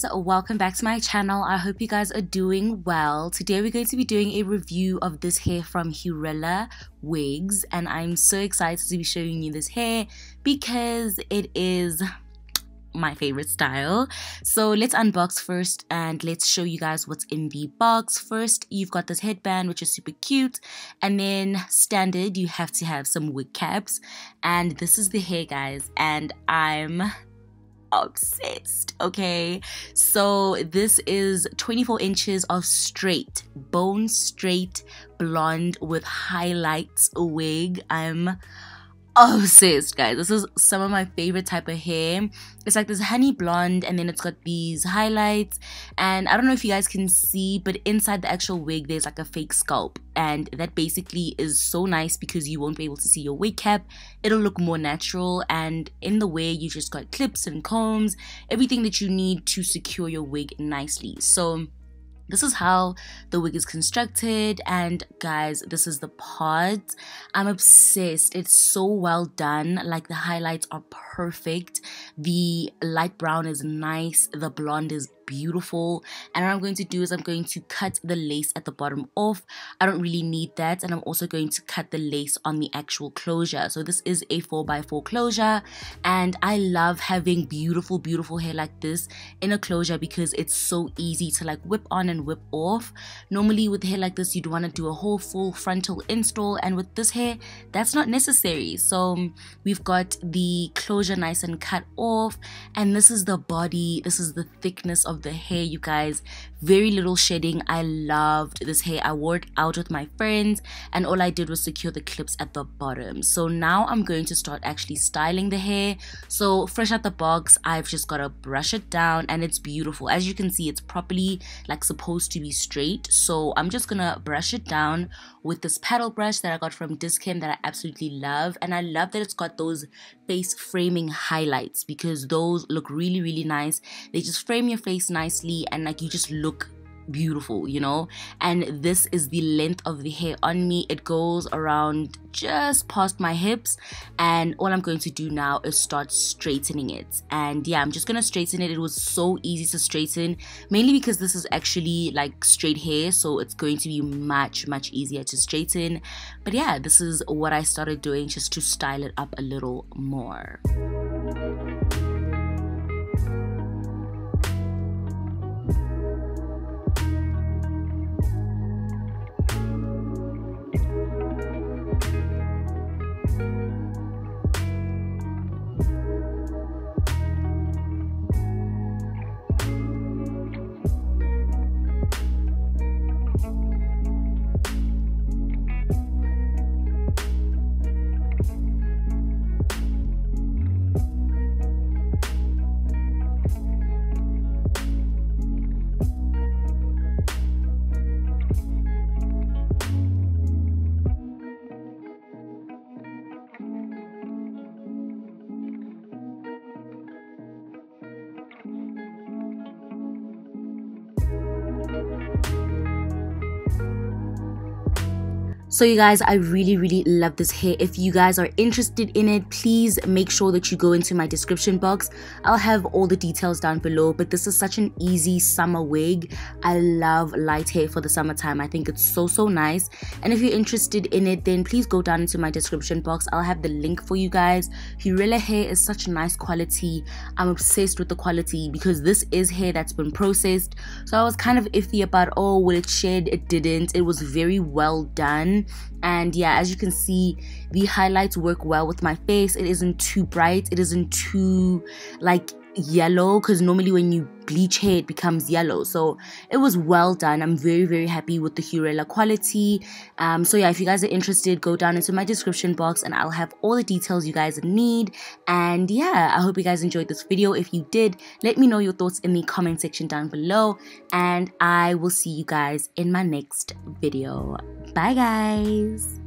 guys, welcome back to my channel. I hope you guys are doing well. Today we're going to be doing a review of this hair from Hurela Wigs, and I'm so excited to be showing you this hair because it is my favorite style. So let's unbox first and let's show you guys what's in the box. First, you've got this headband, which is super cute, and then standard you have to have some wig caps, and this is the hair, guys, and I'm obsessed. Okay, so this is 24 inches of straight, bone straight blonde with highlights wig. I'm obsessed, guys. This is some of my favorite type of hair. It's like this honey blonde, and then it's got these highlights, and I don't know if you guys can see, but inside the actual wig there's like a fake scalp, and that basically is so nice because you won't be able to see your wig cap. It'll look more natural, and in the way you just got clips and combs, everything that you need to secure your wig nicely. So this is how the wig is constructed, and guys, this is the part. I'm obsessed. It's so well done. Like, the highlights are perfect, the light brown is nice, the blonde is beautiful, and what I'm going to do is I'm going to cut the lace at the bottom off. I don't really need that, and I'm also going to cut the lace on the actual closure. So this is a 4x4 closure, and I love having beautiful hair like this in a closure because it's so easy to like whip on and whip off. Normally with hair like this you'd want to do a whole full frontal install, and with this hair that's not necessary. So we've got the closure nice and cut off, and this is the body, this is the thickness of the hair, you guys. Very little shedding. I loved this hair. I wore it out with my friends, and all I did was secure the clips at the bottom. So now I'm going to start actually styling the hair. So fresh out the box, I've just got to brush it down, and it's beautiful. As you can see, it's properly like supposed to be straight. So I'm just gonna brush it down with this paddle brush that I got from Discam that I absolutely love, and I love that it's got those face framing highlights because those look really nice. They just frame your face nicely, and like you just look beautiful, you know. And this is the length of the hair on me. It goes around just past my hips, and all I'm going to do now is start straightening it. And yeah, I'm just gonna straighten it. It was so easy to straighten, mainly because this is actually like straight hair, so it's going to be much easier to straighten. But yeah, this is what I started doing just to style it up a little more. So you guys, I really love this hair. If you guys are interested in it, please make sure that you go into my description box. I'll have all the details down below. But this is such an easy summer wig. I love light hair for the summertime. I think it's so nice. And if you're interested in it, then please go down into my description box. I'll have the link for you guys. Hurela hair is such nice quality. I'm obsessed with the quality because this is hair that's been processed. So I was kind of iffy about, oh, will it shed? It didn't. It was very well done. And yeah, as you can see, the highlights work well with my face. It isn't too bright, it isn't too like yellow, because normally when you bleach hair it becomes yellow. So it was well done. I'm very happy with the Hurela quality. So yeah, if you guys are interested, go down into my description box and I'll have all the details you guys need. And yeah, I hope you guys enjoyed this video. If you did, let me know your thoughts in the comment section down below, and I will see you guys in my next video. Bye guys.